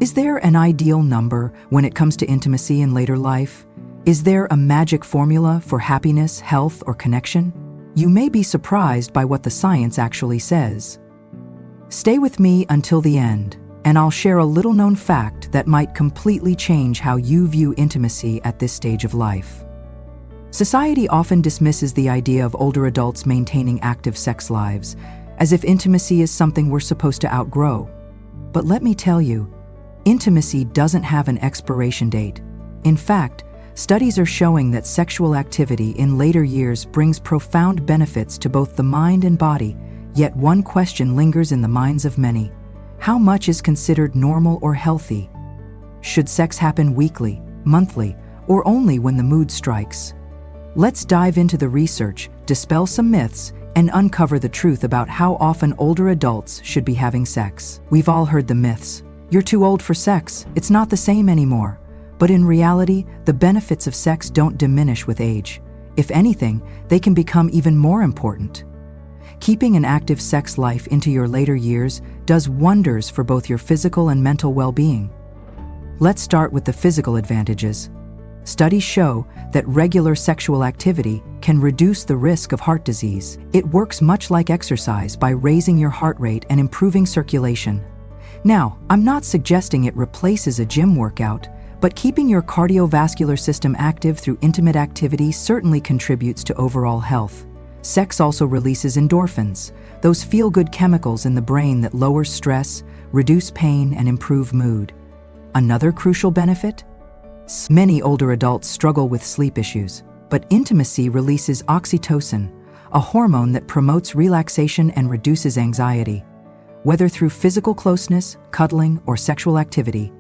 Is there an ideal number when it comes to intimacy in later life? Is there a magic formula for happiness, health, or connection? You may be surprised by what the science actually says. Stay with me until the end, and I'll share a little-known fact that might completely change how you view intimacy at this stage of life. Society often dismisses the idea of older adults maintaining active sex lives, as if intimacy is something we're supposed to outgrow. But let me tell you, intimacy doesn't have an expiration date. In fact, studies are showing that sexual activity in later years brings profound benefits to both the mind and body, yet one question lingers in the minds of many. How much is considered normal or healthy? Should sex happen weekly, monthly, or only when the mood strikes? Let's dive into the research, dispel some myths, and uncover the truth about how often older adults should be having sex. We've all heard the myths. You're too old for sex, it's not the same anymore. But in reality, the benefits of sex don't diminish with age. If anything, they can become even more important. Keeping an active sex life into your later years does wonders for both your physical and mental well-being. Let's start with the physical advantages. Studies show that regular sexual activity can reduce the risk of heart disease. It works much like exercise by raising your heart rate and improving circulation. Now, I'm not suggesting it replaces a gym workout, but keeping your cardiovascular system active through intimate activity certainly contributes to overall health. Sex also releases endorphins, those feel-good chemicals in the brain that lower stress, reduce pain, and improve mood. Another crucial benefit? Many older adults struggle with sleep issues, but intimacy releases oxytocin, a hormone that promotes relaxation and reduces anxiety. Whether through physical closeness, cuddling, or sexual activity,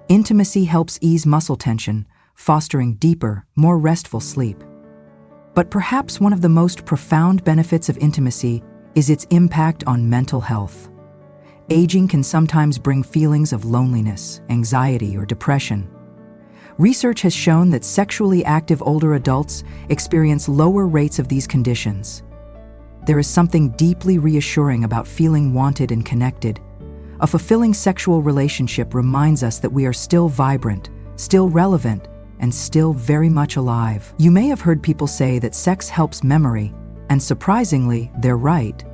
intimacy helps ease muscle tension, fostering deeper, more restful sleep. But perhaps one of the most profound benefits of intimacy is its impact on mental health. Aging can sometimes bring feelings of loneliness, anxiety, or depression. Research has shown that sexually active older adults experience lower rates of these conditions. There is something deeply reassuring about feeling wanted and connected. A fulfilling sexual relationship reminds us that we are still vibrant, still relevant, and still very much alive. You may have heard people say that sex helps memory, and surprisingly, they're right.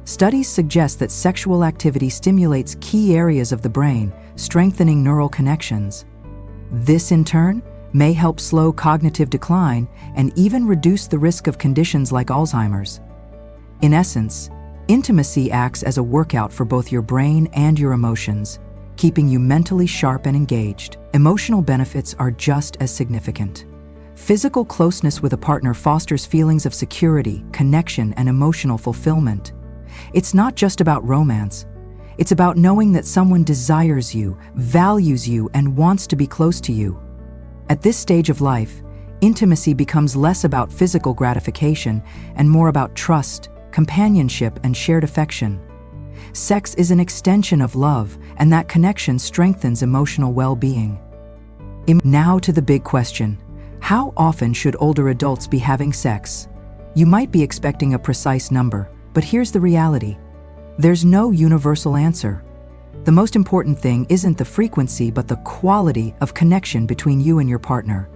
Studies suggest that sexual activity stimulates key areas of the brain, strengthening neural connections. This, in turn, may help slow cognitive decline and even reduce the risk of conditions like Alzheimer's. In essence, intimacy acts as a workout for both your brain and your emotions, keeping you mentally sharp and engaged. Emotional benefits are just as significant. Physical closeness with a partner fosters feelings of security, connection, and emotional fulfillment. It's not just about romance. It's about knowing that someone desires you, values you, and wants to be close to you. At this stage of life, intimacy becomes less about physical gratification and more about trust, companionship, and shared affection. Sex is an extension of love, and that connection strengthens emotional well-being. Now to the big question: how often should older adults be having sex? You might be expecting a precise number, but here's the reality. There's no universal answer. The most important thing isn't the frequency, but the quality of connection between you and your partner.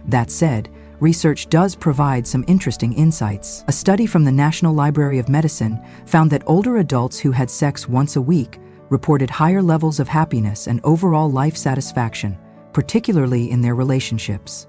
That said, research does provide some interesting insights. A study from the National Library of Medicine found that older adults who had sex once a week reported higher levels of happiness and overall life satisfaction, particularly in their relationships.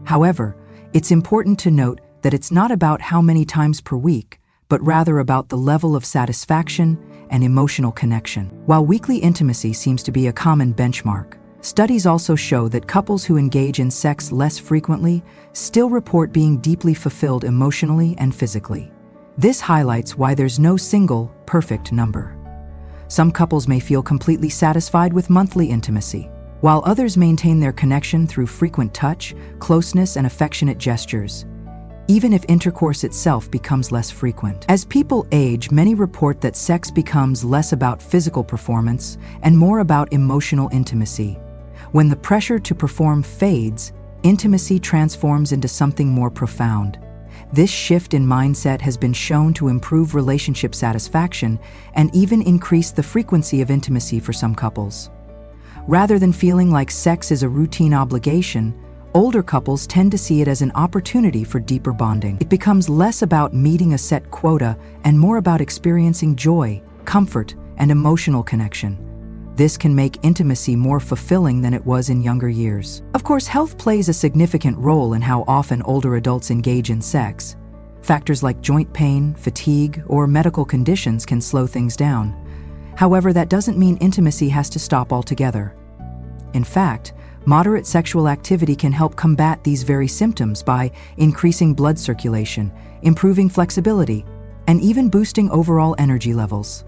However, it's important to note that it's not about how many times per week, but rather about the level of satisfaction and emotional connection. While weekly intimacy seems to be a common benchmark, studies also show that couples who engage in sex less frequently still report being deeply fulfilled emotionally and physically. This highlights why there's no single, perfect number. Some couples may feel completely satisfied with monthly intimacy, while others maintain their connection through frequent touch, closeness, and affectionate gestures, even if intercourse itself becomes less frequent. As people age, many report that sex becomes less about physical performance and more about emotional intimacy. When the pressure to perform fades, intimacy transforms into something more profound. This shift in mindset has been shown to improve relationship satisfaction and even increase the frequency of intimacy for some couples. Rather than feeling like sex is a routine obligation, older couples tend to see it as an opportunity for deeper bonding. It becomes less about meeting a set quota and more about experiencing joy, comfort, and emotional connection. This can make intimacy more fulfilling than it was in younger years. Of course, health plays a significant role in how often older adults engage in sex. Factors like joint pain, fatigue, or medical conditions can slow things down. However, that doesn't mean intimacy has to stop altogether. In fact, moderate sexual activity can help combat these very symptoms by increasing blood circulation, improving flexibility, and even boosting overall energy levels.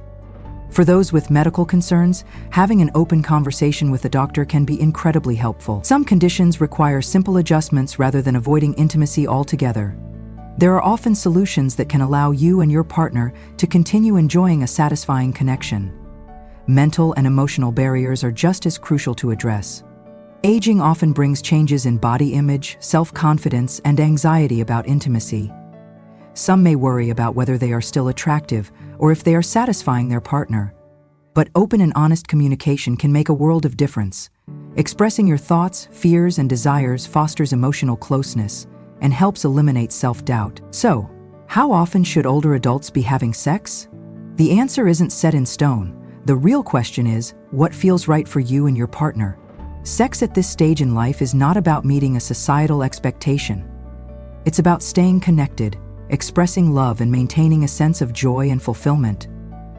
For those with medical concerns, having an open conversation with a doctor can be incredibly helpful. Some conditions require simple adjustments rather than avoiding intimacy altogether. There are often solutions that can allow you and your partner to continue enjoying a satisfying connection. Mental and emotional barriers are just as crucial to address. Aging often brings changes in body image, self-confidence, and anxiety about intimacy. Some may worry about whether they are still attractive or if they are satisfying their partner. But open and honest communication can make a world of difference. Expressing your thoughts, fears, and desires fosters emotional closeness and helps eliminate self-doubt. So, how often should older adults be having sex? The answer isn't set in stone. The real question is, what feels right for you and your partner? Sex at this stage in life is not about meeting a societal expectation. It's about staying connected, expressing love, and maintaining a sense of joy and fulfillment.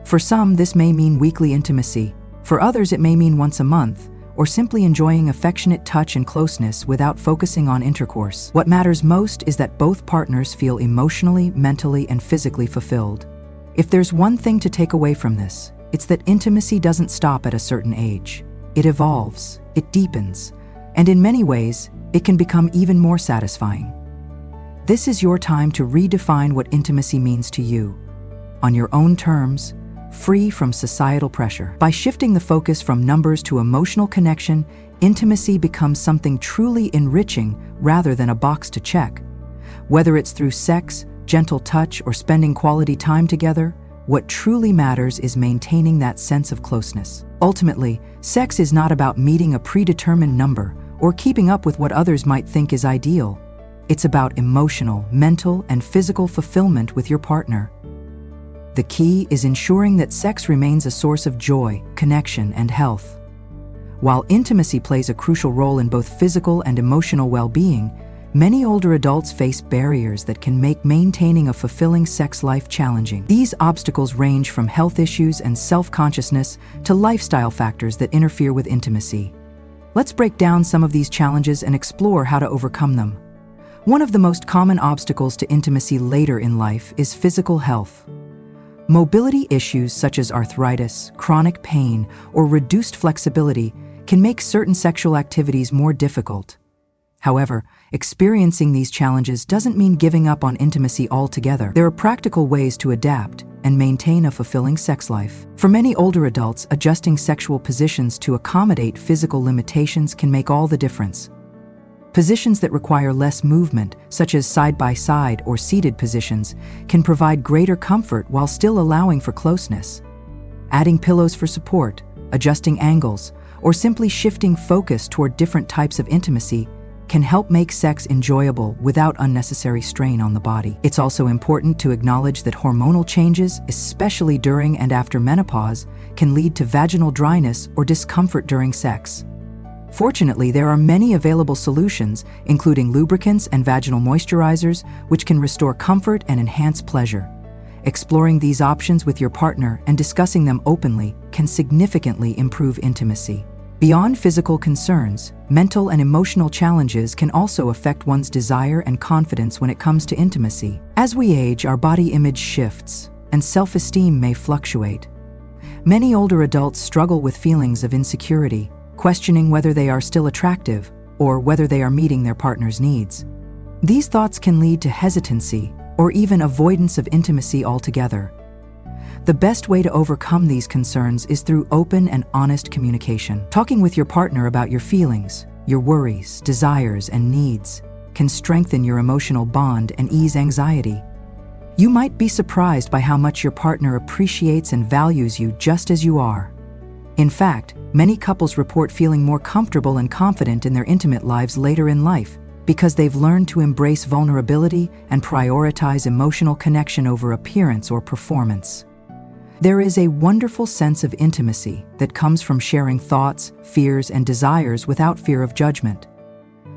For some, this may mean weekly intimacy. For others, it may mean once a month, or simply enjoying affectionate touch and closeness without focusing on intercourse. What matters most is that both partners feel emotionally, mentally, and physically fulfilled. If there's one thing to take away from this, it's that intimacy doesn't stop at a certain age. It evolves, it deepens, and in many ways, it can become even more satisfying. This is your time to redefine what intimacy means to you, on your own terms, free from societal pressure. By shifting the focus from numbers to emotional connection, intimacy becomes something truly enriching rather than a box to check. Whether it's through sex, gentle touch, or spending quality time together, what truly matters is maintaining that sense of closeness. Ultimately, sex is not about meeting a predetermined number or keeping up with what others might think is ideal. It's about emotional, mental, and physical fulfillment with your partner. The key is ensuring that sex remains a source of joy, connection, and health. While intimacy plays a crucial role in both physical and emotional well-being, many older adults face barriers that can make maintaining a fulfilling sex life challenging. These obstacles range from health issues and self-consciousness to lifestyle factors that interfere with intimacy. Let's break down some of these challenges and explore how to overcome them. One of the most common obstacles to intimacy later in life is physical health. Mobility issues such as arthritis, chronic pain, or reduced flexibility can make certain sexual activities more difficult. However, experiencing these challenges doesn't mean giving up on intimacy altogether. There are practical ways to adapt and maintain a fulfilling sex life. For many older adults, adjusting sexual positions to accommodate physical limitations can make all the difference. Positions that require less movement, such as side-by-side or seated positions, can provide greater comfort while still allowing for closeness. Adding pillows for support, adjusting angles, or simply shifting focus toward different types of intimacy can help make sex enjoyable without unnecessary strain on the body. It's also important to acknowledge that hormonal changes, especially during and after menopause, can lead to vaginal dryness or discomfort during sex. Fortunately, there are many available solutions, including lubricants and vaginal moisturizers, which can restore comfort and enhance pleasure. Exploring these options with your partner and discussing them openly can significantly improve intimacy. Beyond physical concerns, mental and emotional challenges can also affect one's desire and confidence when it comes to intimacy. As we age, our body image shifts, and self-esteem may fluctuate. Many older adults struggle with feelings of insecurity, questioning whether they are still attractive or whether they are meeting their partner's needs. These thoughts can lead to hesitancy or even avoidance of intimacy altogether. The best way to overcome these concerns is through open and honest communication. Talking with your partner about your feelings, your worries, desires, and needs can strengthen your emotional bond and ease anxiety. You might be surprised by how much your partner appreciates and values you just as you are. In fact, many couples report feeling more comfortable and confident in their intimate lives later in life because they've learned to embrace vulnerability and prioritize emotional connection over appearance or performance. There is a wonderful sense of intimacy that comes from sharing thoughts, fears, and desires without fear of judgment.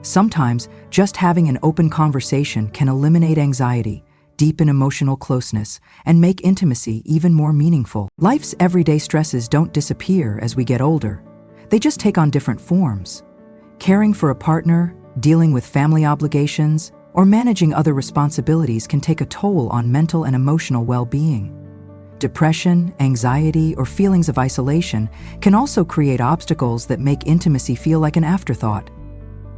Sometimes, just having an open conversation can eliminate anxiety, deepen emotional closeness, and make intimacy even more meaningful. Life's everyday stresses don't disappear as we get older. They just take on different forms. Caring for a partner, dealing with family obligations, or managing other responsibilities can take a toll on mental and emotional well-being. Depression, anxiety, or feelings of isolation can also create obstacles that make intimacy feel like an afterthought.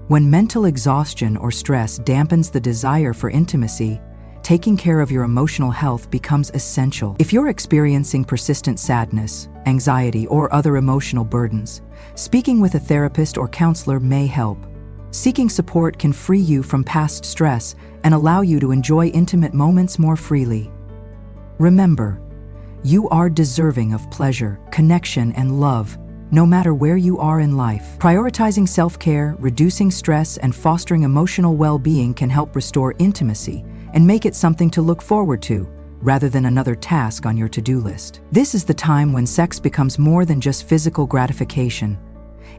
When mental exhaustion or stress dampens the desire for intimacy, taking care of your emotional health becomes essential. If you're experiencing persistent sadness, anxiety, or other emotional burdens, speaking with a therapist or counselor may help. Seeking support can free you from past stress and allow you to enjoy intimate moments more freely. Remember, you are deserving of pleasure, connection, and love, no matter where you are in life. Prioritizing self-care, reducing stress, and fostering emotional well-being can help restore intimacy and make it something to look forward to, rather than another task on your to-do list. This is the time when sex becomes more than just physical gratification.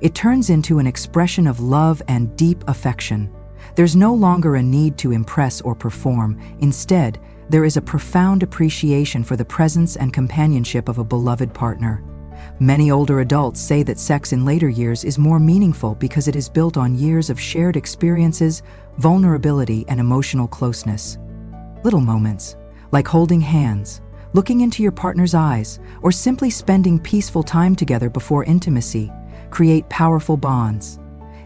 It turns into an expression of love and deep affection. There's no longer a need to impress or perform. Instead, there is a profound appreciation for the presence and companionship of a beloved partner. Many older adults say that sex in later years is more meaningful because it is built on years of shared experiences, vulnerability, and emotional closeness. Little moments, like holding hands, looking into your partner's eyes, or simply spending peaceful time together before intimacy, create powerful bonds.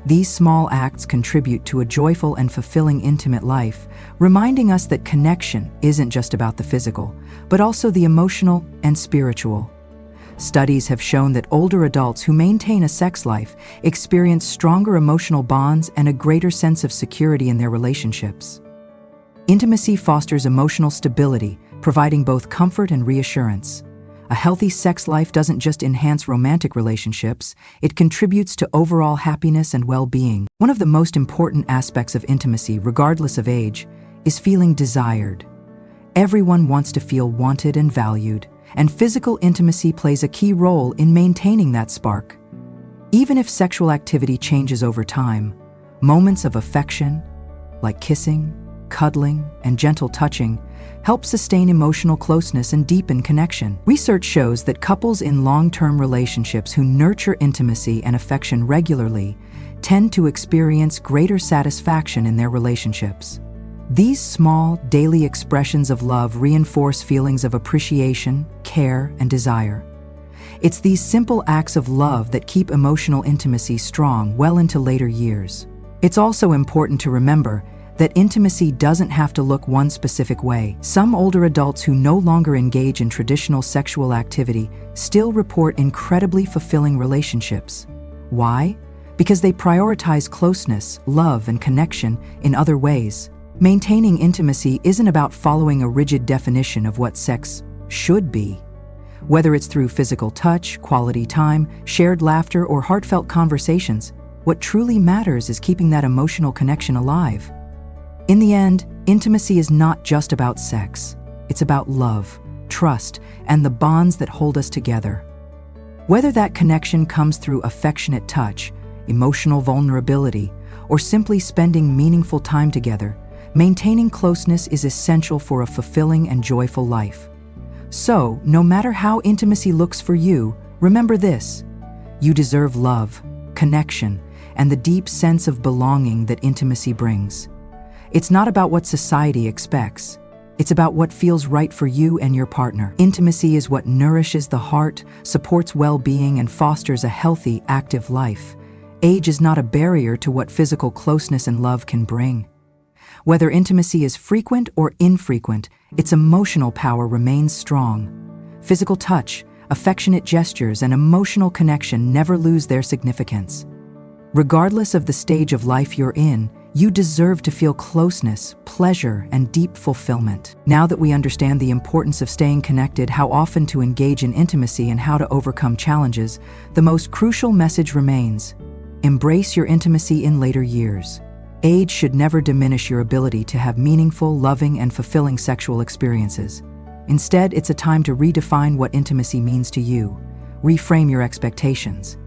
These small acts contribute to a joyful and fulfilling intimate life, reminding us that connection isn't just about the physical, but also the emotional and spiritual. Studies have shown that older adults who maintain a sex life experience stronger emotional bonds and a greater sense of security in their relationships. Intimacy fosters emotional stability, providing both comfort and reassurance. A healthy sex life doesn't just enhance romantic relationships, it contributes to overall happiness and well-being. One of the most important aspects of intimacy, regardless of age, is feeling desired. Everyone wants to feel wanted and valued, and physical intimacy plays a key role in maintaining that spark. Even if sexual activity changes over time, moments of affection, like kissing, cuddling, and gentle touching, help sustain emotional closeness and deepen connection. Research shows that couples in long-term relationships who nurture intimacy and affection regularly tend to experience greater satisfaction in their relationships. These small, daily expressions of love reinforce feelings of appreciation, care, and desire. It's these simple acts of love that keep emotional intimacy strong well into later years. It's also important to remember that intimacy doesn't have to look one specific way. Some older adults who no longer engage in traditional sexual activity still report incredibly fulfilling relationships. Why? Because they prioritize closeness, love, and connection in other ways. Maintaining intimacy isn't about following a rigid definition of what sex should be. Whether it's through physical touch, quality time, shared laughter, or heartfelt conversations, what truly matters is keeping that emotional connection alive. In the end, intimacy is not just about sex. It's about love, trust, and the bonds that hold us together. Whether that connection comes through affectionate touch, emotional vulnerability, or simply spending meaningful time together, maintaining closeness is essential for a fulfilling and joyful life. So, no matter how intimacy looks for you, remember this: you deserve love, connection, and the deep sense of belonging that intimacy brings. It's not about what society expects. It's about what feels right for you and your partner. Intimacy is what nourishes the heart, supports well-being, and fosters a healthy, active life. Age is not a barrier to what physical closeness and love can bring. Whether intimacy is frequent or infrequent, its emotional power remains strong. Physical touch, affectionate gestures, and emotional connection never lose their significance. Regardless of the stage of life you're in, You deserve to feel closeness, pleasure, and deep fulfillment. Now that we understand the importance of staying connected, how often to engage in intimacy, and how to overcome challenges, the most crucial message remains: embrace your intimacy in later years. Age should never diminish your ability to have meaningful, loving, and fulfilling sexual experiences. Instead, it's a time to redefine what intimacy means to you. Reframe your expectations.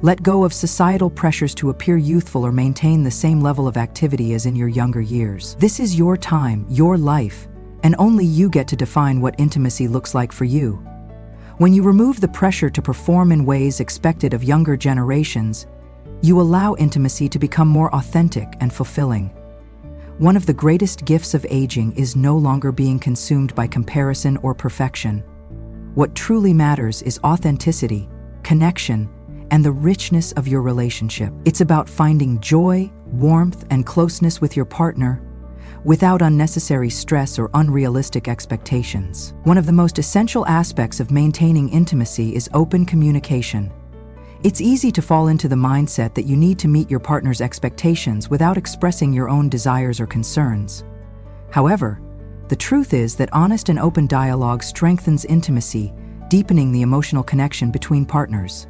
Let go of societal pressures to appear youthful or maintain the same level of activity as in your younger years. This is your time, your life, and only you get to define what intimacy looks like for you. When you remove the pressure to perform in ways expected of younger generations, you allow intimacy to become more authentic and fulfilling. One of the greatest gifts of aging is no longer being consumed by comparison or perfection. What truly matters is authenticity, connection, and the richness of your relationship. It's about finding joy, warmth, and closeness with your partner without unnecessary stress or unrealistic expectations. One of the most essential aspects of maintaining intimacy is open communication. It's easy to fall into the mindset that you need to meet your partner's expectations without expressing your own desires or concerns. However, the truth is that honest and open dialogue strengthens intimacy, deepening the emotional connection between partners.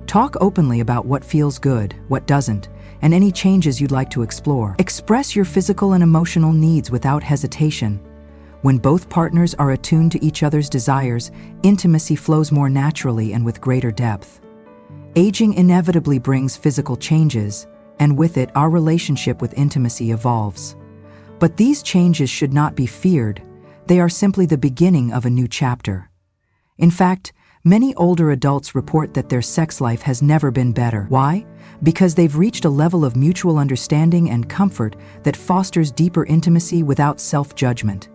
Talk openly about what feels good, what doesn't, and any changes you'd like to explore. Express your physical and emotional needs without hesitation. When both partners are attuned to each other's desires, intimacy flows more naturally and with greater depth. Aging inevitably brings physical changes, and with it, our relationship with intimacy evolves. But these changes should not be feared. They are simply the beginning of a new chapter. In fact, many older adults report that their sex life has never been better. Why? Because they've reached a level of mutual understanding and comfort that fosters deeper intimacy without self-judgment.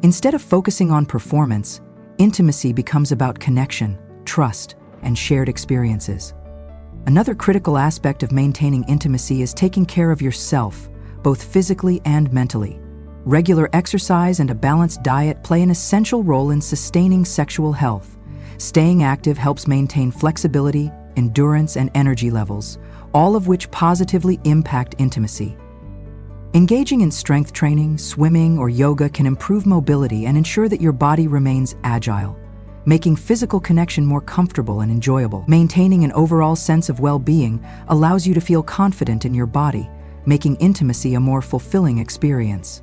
Instead of focusing on performance, intimacy becomes about connection, trust, and shared experiences. Another critical aspect of maintaining intimacy is taking care of yourself, both physically and mentally. Regular exercise and a balanced diet play an essential role in sustaining sexual health. Staying active helps maintain flexibility, endurance, and energy levels, all of which positively impact intimacy. Engaging in strength training, swimming, or yoga can improve mobility and ensure that your body remains agile, making physical connection more comfortable and enjoyable. Maintaining an overall sense of well-being allows you to feel confident in your body, making intimacy a more fulfilling experience.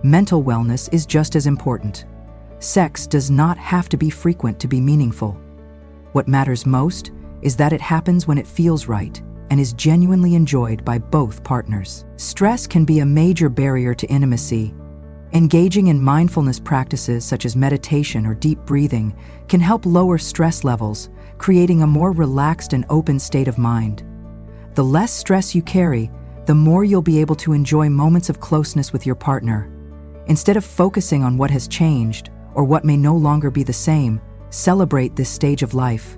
Mental wellness is just as important. Sex does not have to be frequent to be meaningful. What matters most is that it happens when it feels right and is genuinely enjoyed by both partners. Stress can be a major barrier to intimacy. Engaging in mindfulness practices such as meditation or deep breathing can help lower stress levels, creating a more relaxed and open state of mind. The less stress you carry, the more you'll be able to enjoy moments of closeness with your partner. Instead of focusing on what has changed or what may no longer be the same, celebrate this stage of life.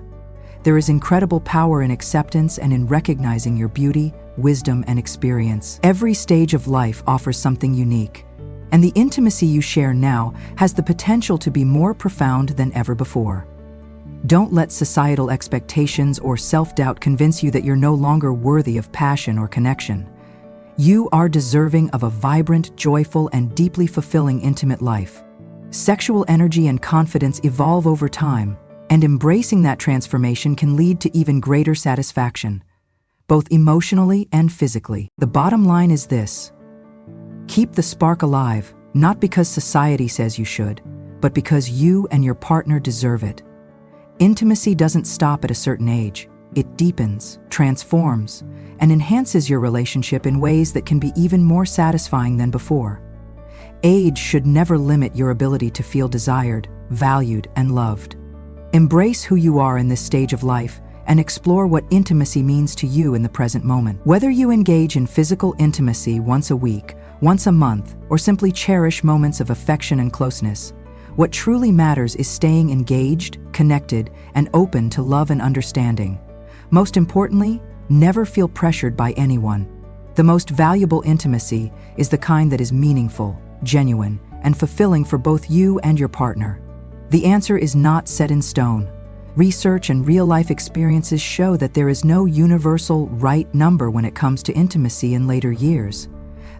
There is incredible power in acceptance and in recognizing your beauty, wisdom, and experience. Every stage of life offers something unique, and the intimacy you share now has the potential to be more profound than ever before. Don't let societal expectations or self-doubt convince you that you're no longer worthy of passion or connection. You are deserving of a vibrant, joyful, and deeply fulfilling intimate life. Sexual energy and confidence evolve over time, and embracing that transformation can lead to even greater satisfaction, both emotionally and physically. The bottom line is this: keep the spark alive, not because society says you should, but because you and your partner deserve it. Intimacy doesn't stop at a certain age. It deepens, transforms, and enhances your relationship in ways that can be even more satisfying than before. Age should never limit your ability to feel desired, valued, and loved. Embrace who you are in this stage of life and explore what intimacy means to you in the present moment. Whether you engage in physical intimacy once a week, once a month, or simply cherish moments of affection and closeness, what truly matters is staying engaged, connected, and open to love and understanding. Most importantly, never feel pressured by anyone. The most valuable intimacy is the kind that is meaningful, genuine, and fulfilling for both you and your partner. The answer is not set in stone. Research and real-life experiences show that there is no universal right number when it comes to intimacy in later years.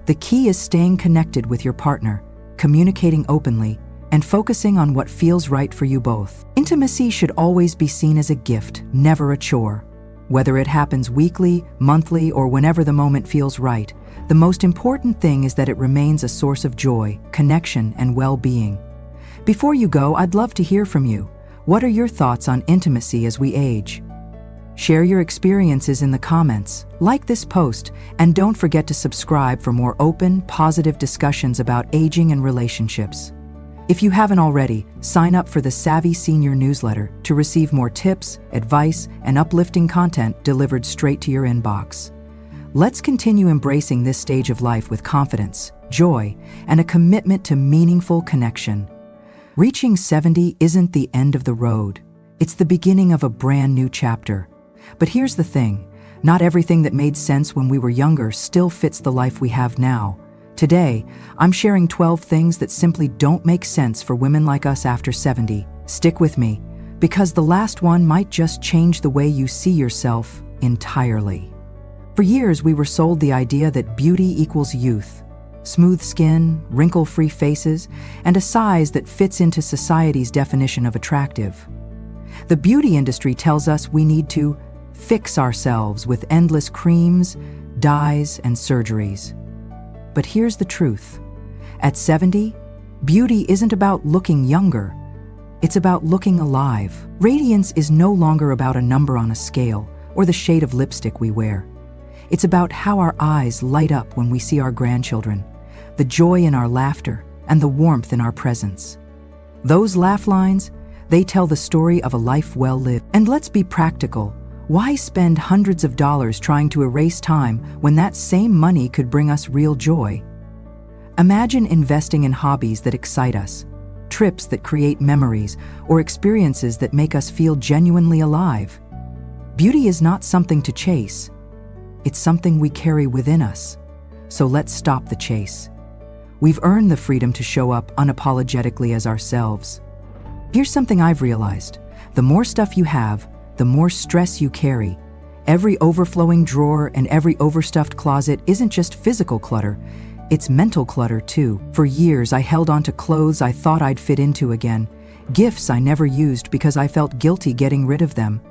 The key is staying connected with your partner, communicating openly, and focusing on what feels right for you both. Intimacy should always be seen as a gift, never a chore. Whether it happens weekly, monthly, or whenever the moment feels right, the most important thing is that it remains a source of joy, connection, and well-being. Before you go, I'd love to hear from you. What are your thoughts on intimacy as we age? Share your experiences in the comments, like this post, and don't forget to subscribe for more open, positive discussions about aging and relationships. If you haven't already, sign up for the Savvy Senior newsletter to receive more tips, advice, and uplifting content delivered straight to your inbox. Let's continue embracing this stage of life with confidence, joy, and a commitment to meaningful connection. Reaching 70 isn't the end of the road. It's the beginning of a brand new chapter. But here's the thing, not everything that made sense when we were younger still fits the life we have now. Today, I'm sharing 12 things that simply don't make sense for women like us after 70. Stick with me, because the last one might just change the way you see yourself entirely. For years, we were sold the idea that beauty equals youth. Smooth skin, wrinkle-free faces, and a size that fits into society's definition of attractive. The beauty industry tells us we need to fix ourselves with endless creams, dyes, and surgeries. But here's the truth. At 70, beauty isn't about looking younger. It's about looking alive. Radiance is no longer about a number on a scale or the shade of lipstick we wear. It's about how our eyes light up when we see our grandchildren, the joy in our laughter, and the warmth in our presence. Those laugh lines, they tell the story of a life well lived. And let's be practical. Why spend hundreds of dollars trying to erase time when that same money could bring us real joy? Imagine investing in hobbies that excite us, trips that create memories, or experiences that make us feel genuinely alive. Beauty is not something to chase. It's something we carry within us. So let's stop the chase. We've earned the freedom to show up unapologetically as ourselves. Here's something I've realized. The more stuff you have, the more stress you carry. Every overflowing drawer and every overstuffed closet isn't just physical clutter, it's mental clutter too. For years, I held on to clothes I thought I'd fit into again, gifts I never used because I felt guilty getting rid of them,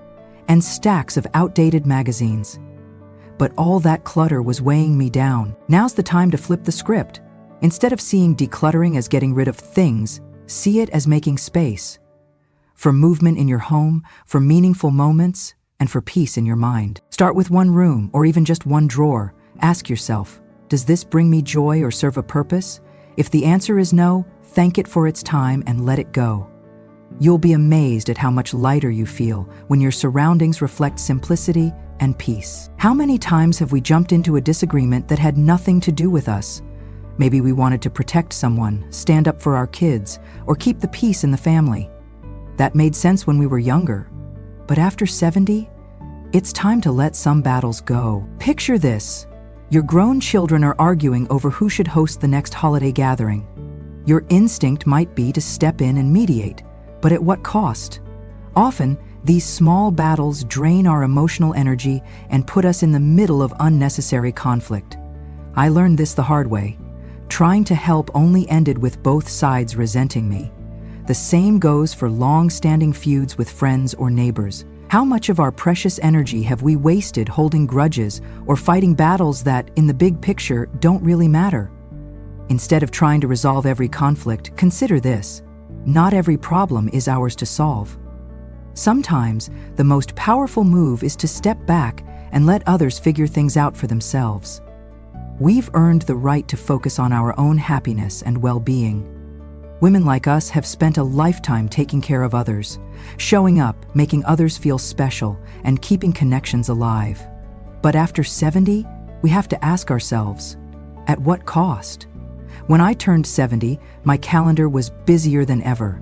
and stacks of outdated magazines. But all that clutter was weighing me down. Now's the time to flip the script. Instead of seeing decluttering as getting rid of things, see it as making space. For movement in your home, for meaningful moments, and for peace in your mind. Start with one room or even just one drawer. Ask yourself, does this bring me joy or serve a purpose? If the answer is no, thank it for its time and let it go. You'll be amazed at how much lighter you feel when your surroundings reflect simplicity and peace. How many times have we jumped into a disagreement that had nothing to do with us? Maybe we wanted to protect someone, stand up for our kids, or keep the peace in the family. That made sense when we were younger. But after 70, it's time to let some battles go. Picture this. Your grown children are arguing over who should host the next holiday gathering. Your instinct might be to step in and mediate, but at what cost? Often, these small battles drain our emotional energy and put us in the middle of unnecessary conflict. I learned this the hard way. Trying to help only ended with both sides resenting me. The same goes for long-standing feuds with friends or neighbors. How much of our precious energy have we wasted holding grudges or fighting battles that, in the big picture, don't really matter? Instead of trying to resolve every conflict, consider this. Not every problem is ours to solve. Sometimes, the most powerful move is to step back and let others figure things out for themselves. We've earned the right to focus on our own happiness and well-being. Women like us have spent a lifetime taking care of others, showing up, making others feel special, and keeping connections alive. But after 70, we have to ask ourselves, at what cost? When I turned 70, my calendar was busier than ever.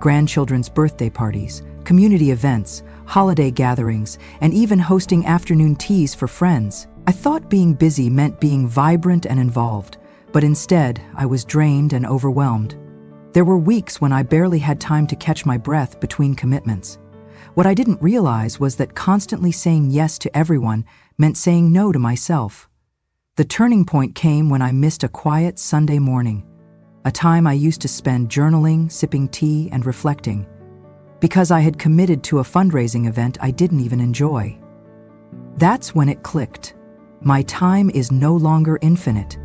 Grandchildren's birthday parties, community events, holiday gatherings, and even hosting afternoon teas for friends. I thought being busy meant being vibrant and involved, but instead, I was drained and overwhelmed. There were weeks when I barely had time to catch my breath between commitments. What I didn't realize was that constantly saying yes to everyone meant saying no to myself. The turning point came when I missed a quiet Sunday morning, a time I used to spend journaling, sipping tea, and reflecting, because I had committed to a fundraising event I didn't even enjoy. That's when it clicked. My time is no longer infinite.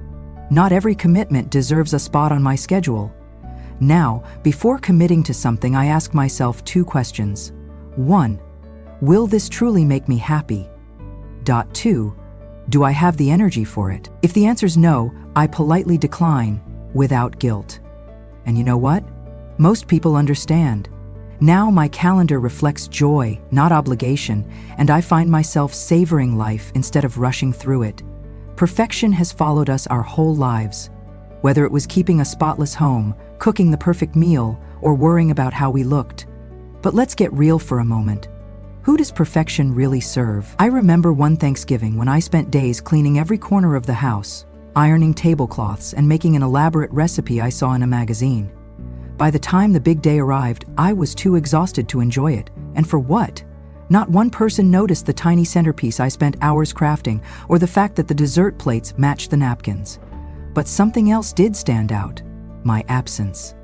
Not every commitment deserves a spot on my schedule. Now, before committing to something, I ask myself 2 questions. 1. Will this truly make me happy? 2. Do I have the energy for it? If the answer's no, I politely decline, without guilt. And you know what? Most people understand. Now my calendar reflects joy, not obligation, and I find myself savoring life instead of rushing through it. Perfection has followed us our whole lives. Whether it was keeping a spotless home, cooking the perfect meal, or worrying about how we looked. But let's get real for a moment. Who does perfection really serve? I remember one Thanksgiving when I spent days cleaning every corner of the house, ironing tablecloths, and making an elaborate recipe I saw in a magazine. By the time the big day arrived, I was too exhausted to enjoy it. And for what? Not one person noticed the tiny centerpiece I spent hours crafting, or the fact that the dessert plates matched the napkins. But something else did stand out: my absence.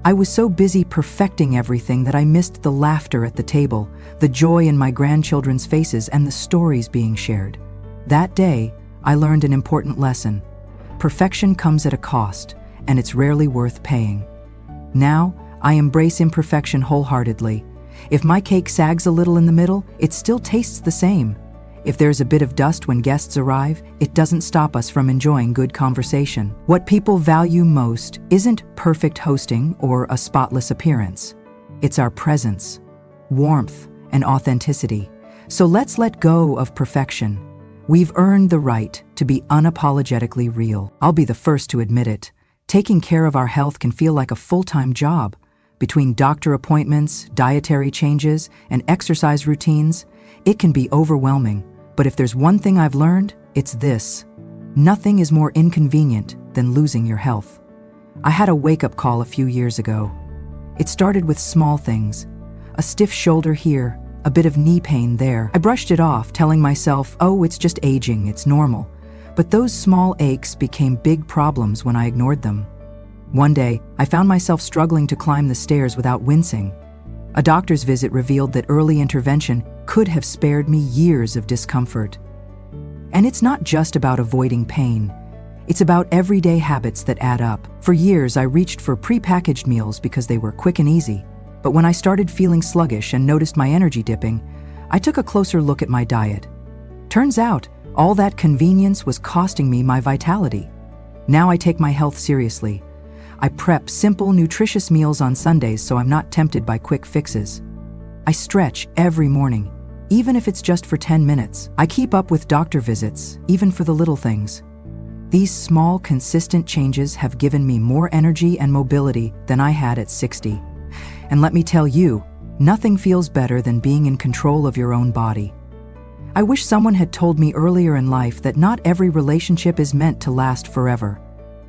I was so busy perfecting everything that I missed the laughter at the table, the joy in my grandchildren's faces, and the stories being shared. That day, I learned an important lesson. Perfection comes at a cost, and it's rarely worth paying. Now, I embrace imperfection wholeheartedly. If my cake sags a little in the middle, it still tastes the same. If there's a bit of dust when guests arrive, it doesn't stop us from enjoying good conversation. What people value most isn't perfect hosting or a spotless appearance. It's our presence, warmth, and authenticity. So let's let go of perfection. We've earned the right to be unapologetically real. I'll be the first to admit it. Taking care of our health can feel like a full-time job. Between doctor appointments, dietary changes, and exercise routines, it can be overwhelming. But if there's one thing I've learned, it's this: nothing is more inconvenient than losing your health. I had a wake-up call a few years ago. It started with small things: a stiff shoulder here, a bit of knee pain there. I brushed it off, telling myself, oh, it's just aging, it's normal. But those small aches became big problems when I ignored them. One day, I found myself struggling to climb the stairs without wincing. A doctor's visit revealed that early intervention could have spared me years of discomfort. And it's not just about avoiding pain. It's about everyday habits that add up. For years, I reached for prepackaged meals because they were quick and easy. But when I started feeling sluggish and noticed my energy dipping, I took a closer look at my diet. Turns out, all that convenience was costing me my vitality. Now I take my health seriously. I prep simple, nutritious meals on Sundays so I'm not tempted by quick fixes. I stretch every morning, even if it's just for 10 minutes. I keep up with doctor visits, even for the little things. These small, consistent changes have given me more energy and mobility than I had at 60. And let me tell you, nothing feels better than being in control of your own body. I wish someone had told me earlier in life that not every relationship is meant to last forever.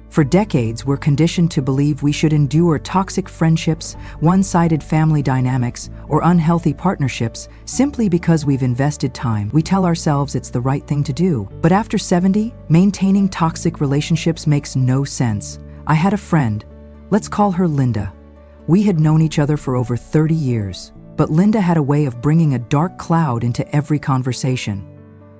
For decades, we're conditioned to believe we should endure toxic friendships, one-sided family dynamics, or unhealthy partnerships simply because we've invested time. We tell ourselves it's the right thing to do. But after 70, maintaining toxic relationships makes no sense. I had a friend, let's call her Linda. We had known each other for over 30 years, but Linda had a way of bringing a dark cloud into every conversation.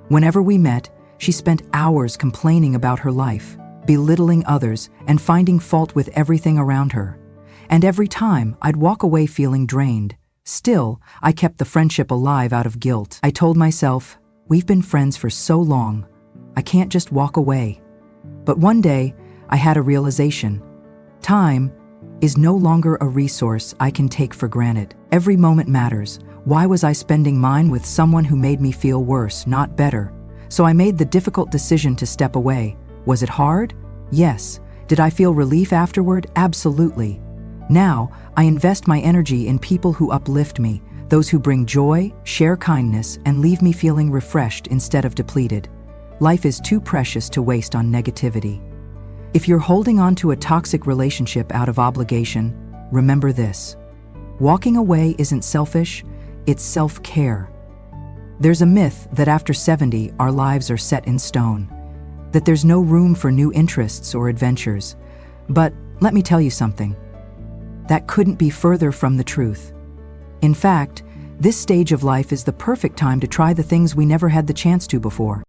Whenever we met, she spent hours complaining about her life, belittling others, and finding fault with everything around her. And every time, I'd walk away feeling drained. Still, I kept the friendship alive out of guilt. I told myself, we've been friends for so long, I can't just walk away. But one day, I had a realization. Time is no longer a resource I can take for granted. Every moment matters. Why was I spending mine with someone who made me feel worse, not better? So I made the difficult decision to step away. Was it hard? Yes. Did I feel relief afterward? Absolutely. Now, I invest my energy in people who uplift me, those who bring joy, share kindness, and leave me feeling refreshed instead of depleted. Life is too precious to waste on negativity. If you're holding on to a toxic relationship out of obligation, remember this. Walking away isn't selfish, It's self-care. There's a myth that after 70, our lives are set in stone, that there's no room for new interests or adventures. But let me tell you something. That couldn't be further from the truth. In fact, this stage of life is the perfect time to try the things we never had the chance to before.